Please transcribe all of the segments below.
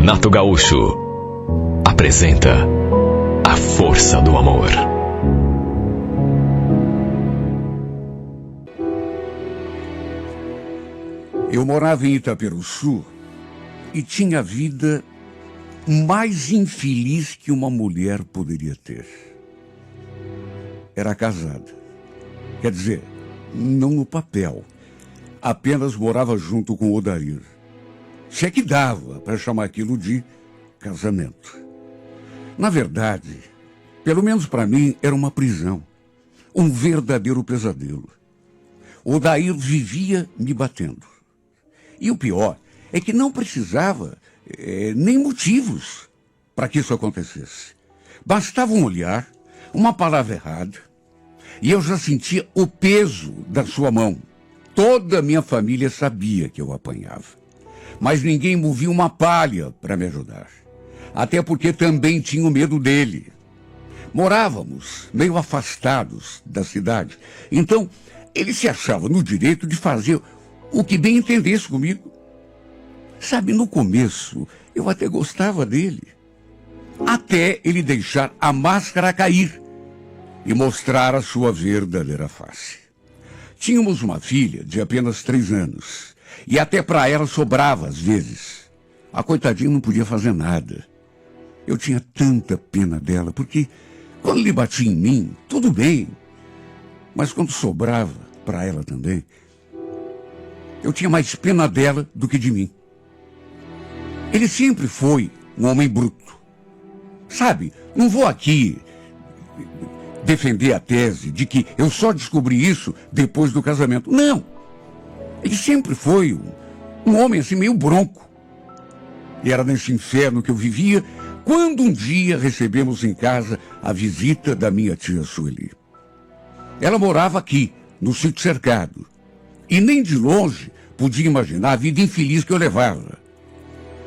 Renato Gaúcho apresenta A Força do Amor. Eu morava em Itaperuçu e tinha a vida mais infeliz que uma mulher poderia ter. Era casada. Quer dizer, não no papel. Apenas morava junto com o Odair. Se é que dava para chamar aquilo de casamento. Na verdade, pelo menos para mim, era uma prisão. Um verdadeiro pesadelo. O Odair vivia me batendo. E o pior é que não precisava nem motivos para que isso acontecesse. Bastava um olhar, uma palavra errada, e eu já sentia o peso da sua mão. Toda a minha família sabia que eu apanhava. Mas ninguém movia uma palha para me ajudar. Até porque também tinha medo dele. Morávamos meio afastados da cidade. Então, ele se achava no direito de fazer o que bem entendesse comigo. Sabe, no começo, eu até gostava dele. Até ele deixar a máscara cair e mostrar a sua verdadeira face. Tínhamos uma filha de apenas 3 anos. E até para ela sobrava às vezes. A coitadinha não podia fazer nada. Eu tinha tanta pena dela, porque quando ele batia em mim, tudo bem. Mas quando sobrava para ela também, eu tinha mais pena dela do que de mim. Ele sempre foi um homem bruto. Sabe, não vou aqui defender a tese de que eu só descobri isso depois do casamento. Não. Ele sempre foi um homem assim meio bronco. E era nesse inferno que eu vivia quando um dia recebemos em casa a visita da minha tia Sueli. Ela morava aqui, no sítio cercado. E nem de longe podia imaginar a vida infeliz que eu levava.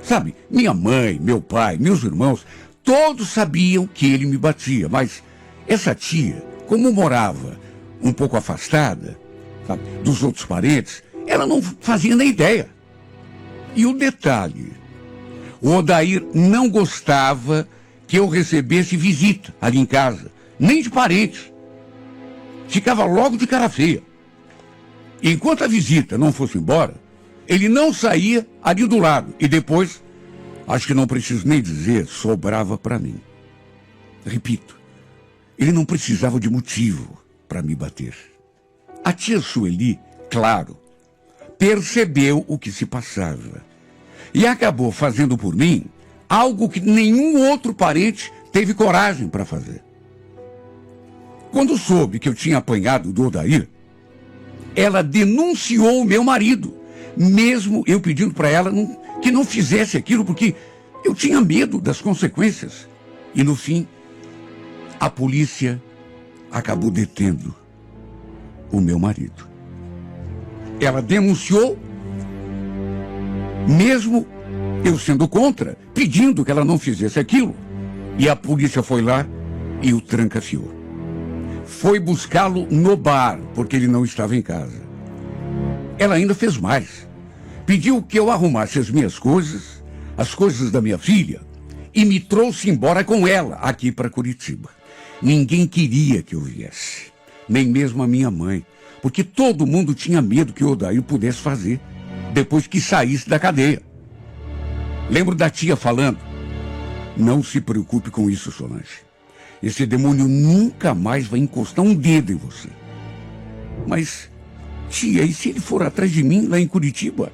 Sabe, minha mãe, meu pai, meus irmãos, todos sabiam que ele me batia, mas essa tia, como morava um pouco afastada, sabe, dos outros parentes, ela não fazia nem ideia. E o detalhe, o Odair não gostava que eu recebesse visita ali em casa, nem de parente. Ficava logo de cara feia. E enquanto a visita não fosse embora, ele não saía ali do lado. E depois, acho que não preciso nem dizer, sobrava para mim. Repito, ele não precisava de motivo para me bater. A tia Sueli, claro, percebeu o que se passava. E acabou fazendo por mim algo que nenhum outro parente teve coragem para fazer. Quando soube que eu tinha apanhado do Odair, ela denunciou o meu marido, mesmo eu pedindo para ela que não fizesse aquilo, porque eu tinha medo das consequências. E no fim, a polícia acabou detendo o meu marido. Ela denunciou, mesmo eu sendo contra, pedindo que ela não fizesse aquilo. E a polícia foi lá e o trancafiou. Foi buscá-lo no bar, porque ele não estava em casa. Ela ainda fez mais. Pediu que eu arrumasse as minhas coisas, as coisas da minha filha, e me trouxe embora com ela aqui para Curitiba. Ninguém queria que eu viesse, nem mesmo a minha mãe, porque todo mundo tinha medo que o Odair pudesse fazer depois que saísse da cadeia. Lembro da tia falando: não se preocupe com isso, Solange. Esse demônio nunca mais vai encostar um dedo em você. Mas, tia, e se ele for atrás de mim lá em Curitiba?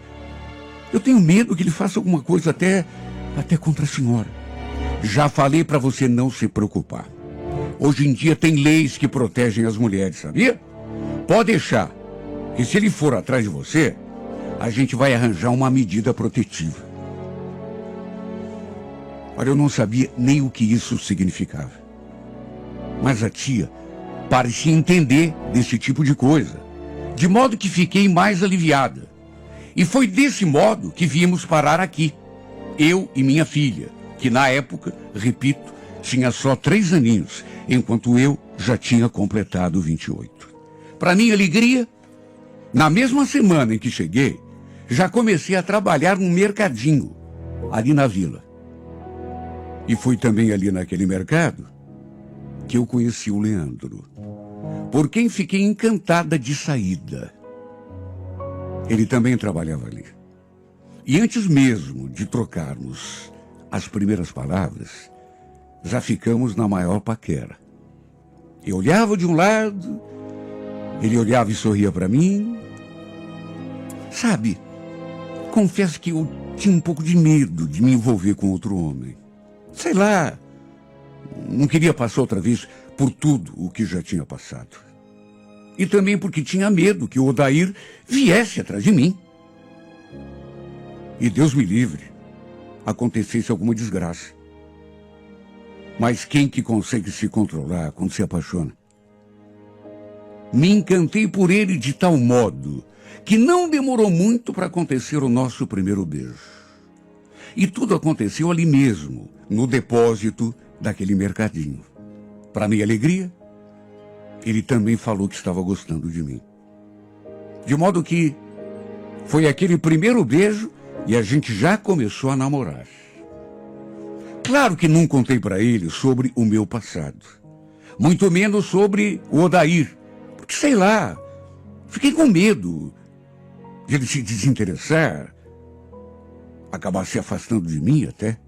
Eu tenho medo que ele faça alguma coisa até contra a senhora. Já falei para você não se preocupar. Hoje em dia tem leis que protegem as mulheres, sabia? Pode deixar que se ele for atrás de você, a gente vai arranjar uma medida protetiva. Olha, eu não sabia nem o que isso significava. Mas a tia parecia entender desse tipo de coisa, de modo que fiquei mais aliviada. E foi desse modo que viemos parar aqui, eu e minha filha, que na época, repito, tinha só 3 aninhos, enquanto eu já tinha completado 28. Para minha alegria, na mesma semana em que cheguei, já comecei a trabalhar num mercadinho, ali na vila. E foi também ali naquele mercado que eu conheci o Leandro, por quem fiquei encantada de saída. Ele também trabalhava ali. E antes mesmo de trocarmos as primeiras palavras, já ficamos na maior paquera. Eu olhava de um lado, ele olhava e sorria para mim. Sabe, confesso que eu tinha um pouco de medo de me envolver com outro homem. Sei lá, não queria passar outra vez por tudo o que já tinha passado. E também porque tinha medo que o Odair viesse atrás de mim. E Deus me livre, acontecesse alguma desgraça. Mas quem que consegue se controlar quando se apaixona? Me encantei por ele de tal modo que não demorou muito para acontecer o nosso primeiro beijo. E tudo aconteceu ali mesmo, no depósito daquele mercadinho. Para minha alegria, ele também falou que estava gostando de mim. De modo que foi aquele primeiro beijo e a gente já começou a namorar. Claro que não contei para ele sobre o meu passado, muito menos sobre o Odair, porque sei lá, fiquei com medo de ele se desinteressar, acabar se afastando de mim até.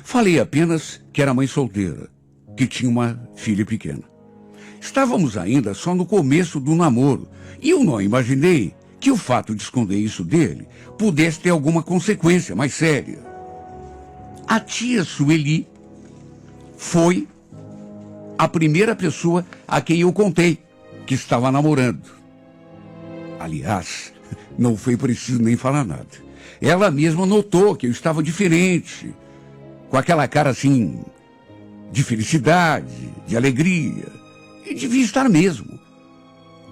Falei apenas que era mãe solteira, que tinha uma filha pequena. Estávamos ainda só no começo do namoro e eu não imaginei que o fato de esconder isso dele pudesse ter alguma consequência mais séria. A tia Sueli foi a primeira pessoa a quem eu contei que estava namorando. Aliás, não foi preciso nem falar nada. Ela mesma notou que eu estava diferente, com aquela cara assim, de felicidade, de alegria. E devia estar mesmo,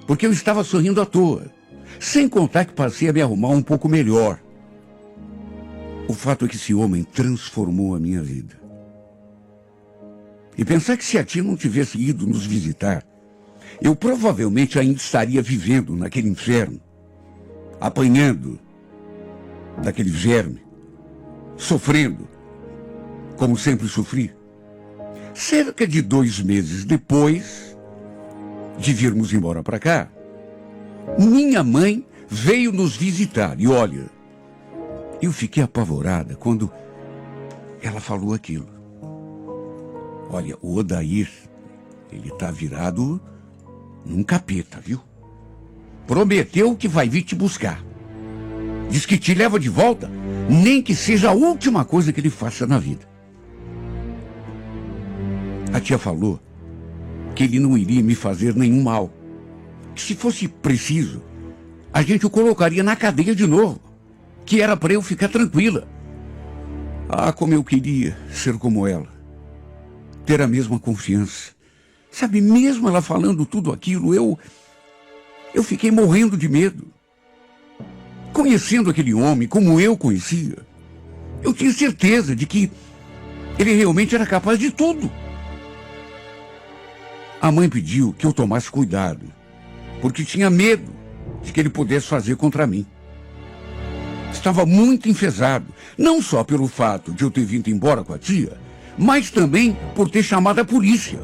porque eu estava sorrindo à toa, sem contar que passei a me arrumar um pouco melhor. O fato é que esse homem transformou a minha vida. E pensar que se a tia não tivesse ido nos visitar, eu provavelmente ainda estaria vivendo naquele inferno, apanhando daquele verme, sofrendo, como sempre sofri. Cerca de 2 meses depois de virmos embora para cá, minha mãe veio nos visitar. E olha, eu fiquei apavorada quando ela falou aquilo. Olha, o Odair, ele tá virado num capeta, viu? Prometeu que vai vir te buscar. Diz que te leva de volta, nem que seja a última coisa que ele faça na vida. A tia falou que ele não iria me fazer nenhum mal. Que se fosse preciso, a gente o colocaria na cadeia de novo. Que era para eu ficar tranquila. Ah, como eu queria ser como ela. Ter a mesma confiança. Sabe, mesmo ela falando tudo aquilo, eu fiquei morrendo de medo. Conhecendo aquele homem como eu conhecia, eu tinha certeza de que ele realmente era capaz de tudo. A mãe pediu que eu tomasse cuidado, porque tinha medo de que ele pudesse fazer contra mim. Estava muito enfesado, não só pelo fato de eu ter vindo embora com a tia, mas também por ter chamado a polícia.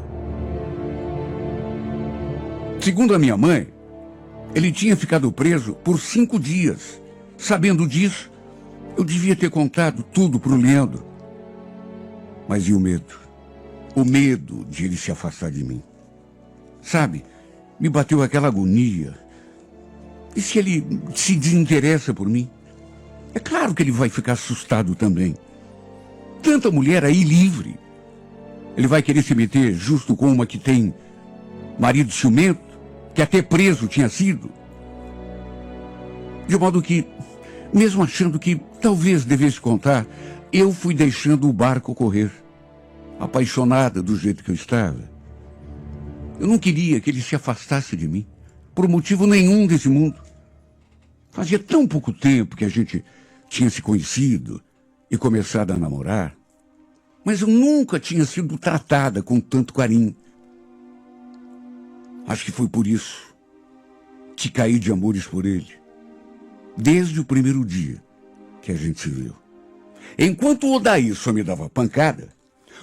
Segundo a minha mãe, ele tinha ficado preso por 5 dias. Sabendo disso, eu devia ter contado tudo para o Leandro. Mas e o medo? O medo de ele se afastar de mim. Sabe, me bateu aquela agonia. E se ele se desinteressa por mim? É claro que ele vai ficar assustado também. Tanta mulher aí livre. Ele vai querer se meter justo com uma que tem marido ciumento, que até preso tinha sido. De modo que, mesmo achando que talvez devesse contar, eu fui deixando o barco correr, apaixonada do jeito que eu estava. Eu não queria que ele se afastasse de mim, por motivo nenhum desse mundo. Fazia tão pouco tempo que a gente tinha se conhecido e começado a namorar, mas eu nunca tinha sido tratada com tanto carinho. Acho que foi por isso que caí de amores por ele, desde o primeiro dia que a gente se viu. Enquanto o Odair só me dava pancada,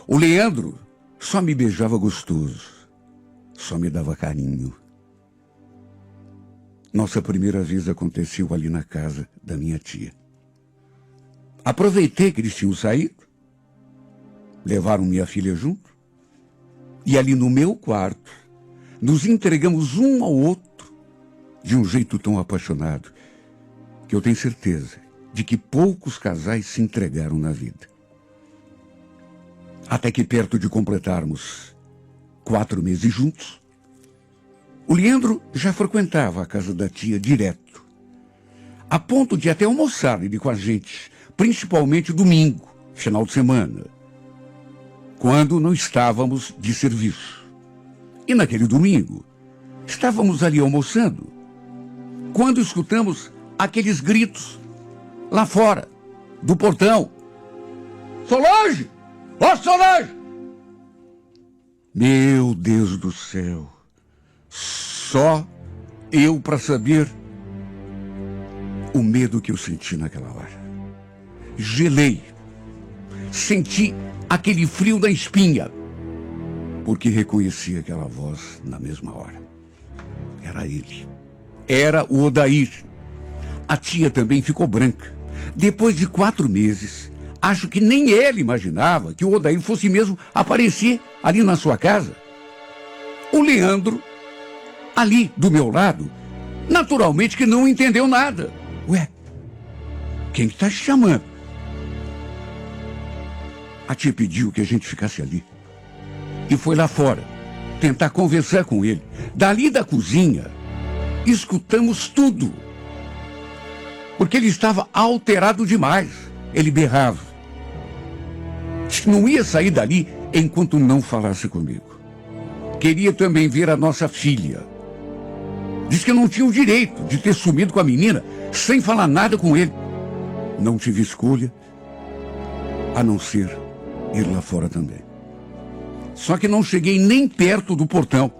o Leandro só me beijava gostoso, só me dava carinho. Nossa primeira vez aconteceu ali na casa da minha tia. Aproveitei que eles tinham saído, levaram minha filha junto, e ali no meu quarto, nos entregamos um ao outro de um jeito tão apaixonado que eu tenho certeza de que poucos casais se entregaram na vida. Até que perto de completarmos 4 meses juntos, o Leandro já frequentava a casa da tia direto, a ponto de até almoçar ele com a gente, principalmente domingo, final de semana, quando não estávamos de serviço. E naquele domingo, estávamos ali almoçando, quando escutamos aqueles gritos lá fora, do portão. Solange! Ó, Solange! Meu Deus do céu! Só eu para saber o medo que eu senti naquela hora. Gelei. Senti aquele frio na espinha, porque reconheci aquela voz na mesma hora. Era ele. Era o Odair. A tia também ficou branca. Depois de 4 meses, acho que nem ele imaginava que o Odair fosse mesmo aparecer ali na sua casa. O Leandro, ali do meu lado, naturalmente que não entendeu nada. Ué, quem está te chamando? A tia pediu que a gente ficasse ali. E foi lá fora, tentar conversar com ele. Dali da cozinha, escutamos tudo. Porque ele estava alterado demais. Ele berrava. Não ia sair dali enquanto não falasse comigo. Queria também ver a nossa filha. Diz que não tinha o direito de ter sumido com a menina sem falar nada com ele. Não tive escolha, a não ser ir lá fora também. Só que não cheguei nem perto do portão.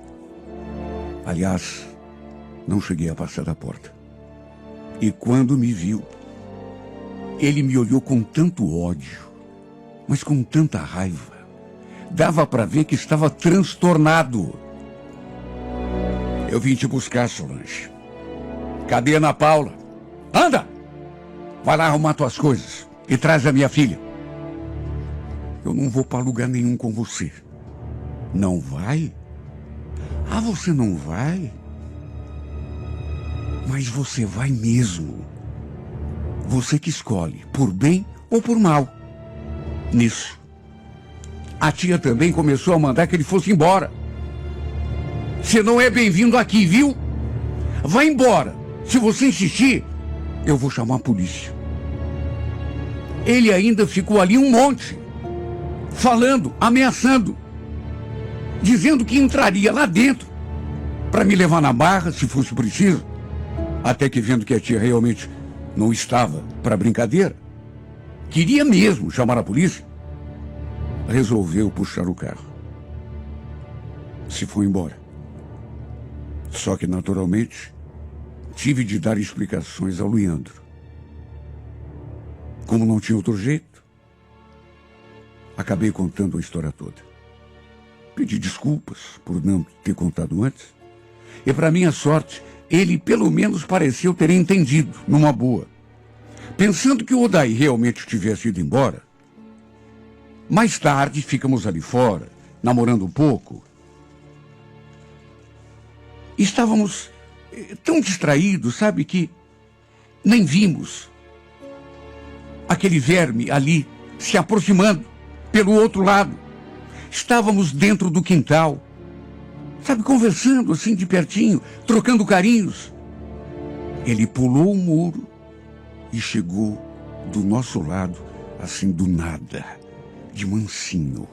Aliás, não cheguei a passar da porta. E quando me viu, ele me olhou com tanto ódio, mas com tanta raiva. Dava para ver que estava transtornado. Eu vim te buscar, Solange. Cadê a Ana Paula? Anda! Vai lá arrumar tuas coisas e traz a minha filha. Eu não vou para lugar nenhum com você. Não vai? Ah, você não vai? Mas você vai mesmo. Você que escolhe, por bem ou por mal. Nisso, a tia também começou a mandar que ele fosse embora. Você não é bem-vindo aqui, viu? Vai embora. Se você insistir, eu vou chamar a polícia. Ele ainda ficou ali um monte, falando, ameaçando, dizendo que entraria lá dentro para me levar na barra, se fosse preciso. Até que, vendo que a tia realmente não estava para brincadeira, queria mesmo chamar a polícia, resolveu puxar o carro. Se foi embora. Só que, naturalmente, tive de dar explicações ao Leandro. Como não tinha outro jeito, acabei contando a história toda. Pedi desculpas por não ter contado antes. E, para minha sorte, ele pelo menos pareceu ter entendido, numa boa. Pensando que o Odair realmente tivesse ido embora. Mais tarde, ficamos ali fora, namorando um pouco. Estávamos tão distraídos, sabe, que nem vimos aquele verme ali se aproximando pelo outro lado. Estávamos dentro do quintal, sabe, conversando assim de pertinho, trocando carinhos. Ele pulou o muro e chegou do nosso lado, assim do nada, de mansinho.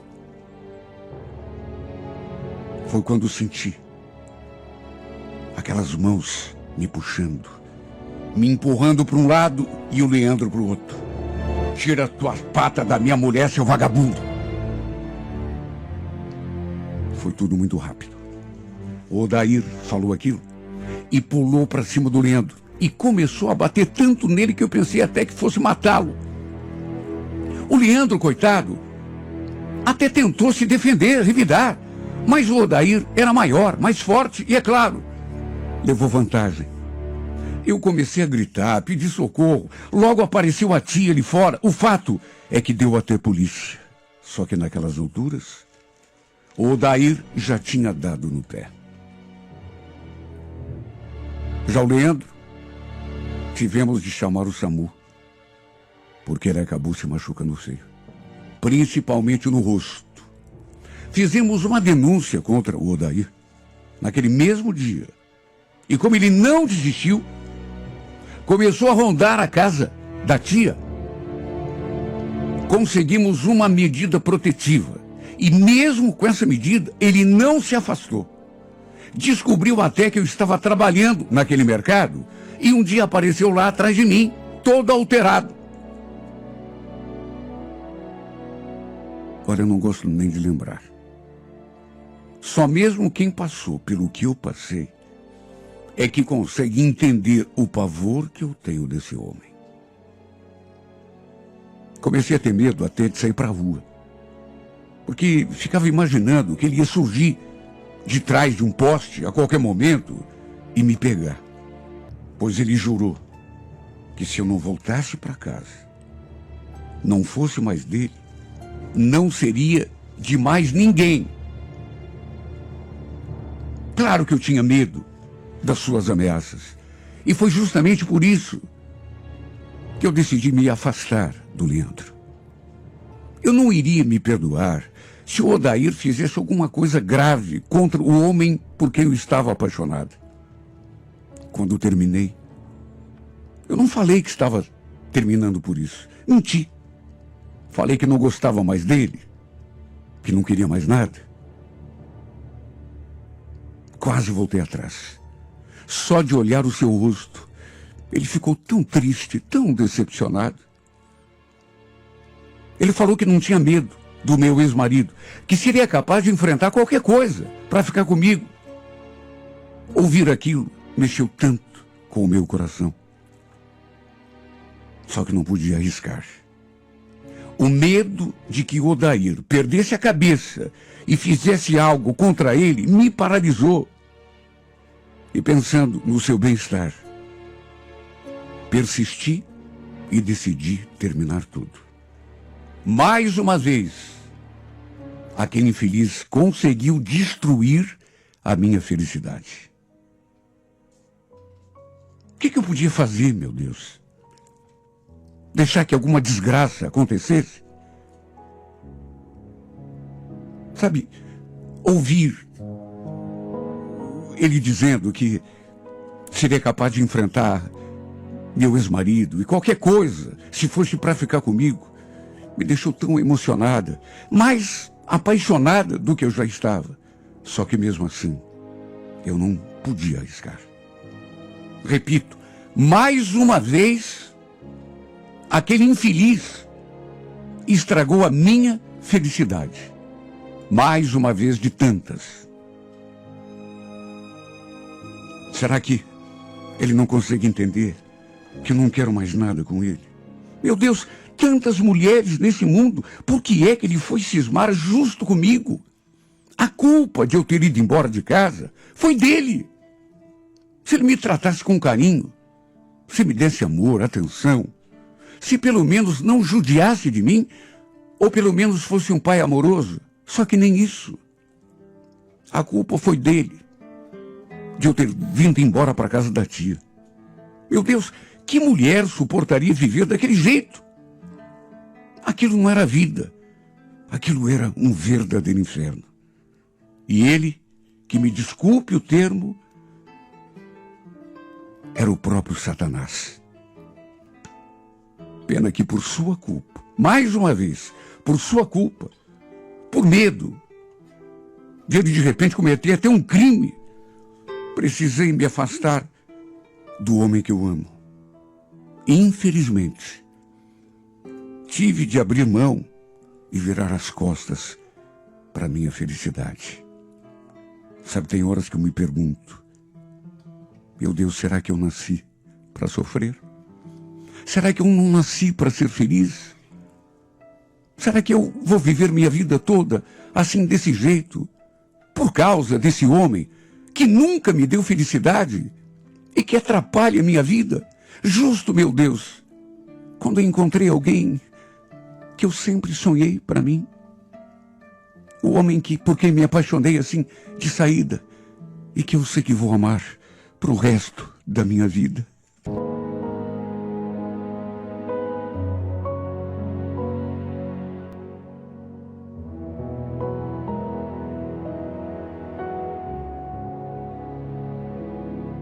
Foi quando senti aquelas mãos me puxando, me empurrando para um lado e o Leandro para o outro. Tira tuas patas da minha mulher, seu vagabundo. Foi tudo muito rápido. O Odair falou aquilo e pulou para cima do Leandro e começou a bater tanto nele que eu pensei até que fosse matá-lo. O Leandro, coitado, até tentou se defender, revidar. Mas o Odair era maior, mais forte e, é claro, levou vantagem. Eu comecei a gritar, pedir socorro. Logo apareceu a tia ali fora. O fato é que deu até polícia. Só que naquelas alturas, o Odair já tinha dado no pé. Já o Leandro, tivemos de chamar o SAMU, porque ele acabou se machucando feio, principalmente no rosto. Fizemos uma denúncia contra o Odair naquele mesmo dia. E como ele não desistiu, começou a rondar a casa da tia. Conseguimos uma medida protetiva. E mesmo com essa medida, ele não se afastou. Descobriu até que eu estava trabalhando naquele mercado e um dia apareceu lá atrás de mim, todo alterado. Olha, eu não gosto nem de lembrar. Só mesmo quem passou pelo que eu passei é que consegue entender o pavor que eu tenho desse homem. Comecei a ter medo até de sair para a rua, porque ficava imaginando que ele ia surgir de trás de um poste a qualquer momento e me pegar. Pois ele jurou que se eu não voltasse para casa, não fosse mais dele, não seria de mais ninguém. Claro que eu tinha medo das suas ameaças. E foi justamente por isso que eu decidi me afastar do Leandro. Eu não iria me perdoar se o Odair fizesse alguma coisa grave contra o homem por quem eu estava apaixonado. Quando terminei, eu não falei que estava terminando por isso. Menti. Falei que não gostava mais dele, que não queria mais nada. Quase voltei atrás. Só de olhar o seu rosto, ele ficou tão triste, tão decepcionado. Ele falou que não tinha medo do meu ex-marido, que seria capaz de enfrentar qualquer coisa para ficar comigo. Ouvir aquilo mexeu tanto com o meu coração. Só que não podia arriscar. O medo de que Odair perdesse a cabeça e fizesse algo contra ele me paralisou. E pensando no seu bem-estar, persisti e decidi terminar tudo. Mais uma vez, aquele infeliz conseguiu destruir a minha felicidade. O que eu podia fazer, meu Deus? Deixar que alguma desgraça acontecesse? Sabe, ouvir ele dizendo que seria capaz de enfrentar meu ex-marido e qualquer coisa, se fosse para ficar comigo, me deixou tão emocionada, mais apaixonada do que eu já estava. Só que mesmo assim, eu não podia arriscar. Repito, mais uma vez, aquele infeliz estragou a minha felicidade. Mais uma vez de tantas. Será que ele não consegue entender que eu não quero mais nada com ele? Meu Deus, tantas mulheres nesse mundo, por que é que ele foi cismar justo comigo? A culpa de eu ter ido embora de casa foi dele. Se ele me tratasse com carinho, se me desse amor, atenção, se pelo menos não judiasse de mim, ou pelo menos fosse um pai amoroso, só que nem isso. A culpa foi dele, de eu ter vindo embora para casa da tia. Meu Deus, que mulher suportaria viver daquele jeito? Aquilo não era vida. Aquilo era um verdadeiro inferno. E ele, que me desculpe o termo, era o próprio Satanás. Pena que por sua culpa, mais uma vez, por sua culpa, por medo de ele de repente cometer até um crime, precisei me afastar do homem que eu amo. Infelizmente, tive de abrir mão e virar as costas para minha felicidade. Sabe, tem horas que eu me pergunto, meu Deus, será que eu nasci para sofrer? Será que eu não nasci para ser feliz? Será que eu vou viver minha vida toda assim, desse jeito, por causa desse homem que nunca me deu felicidade e que atrapalha a minha vida? Justo, meu Deus, quando eu encontrei alguém que eu sempre sonhei para mim. O homem por quem me apaixonei assim, de saída, e que eu sei que vou amar pro resto da minha vida.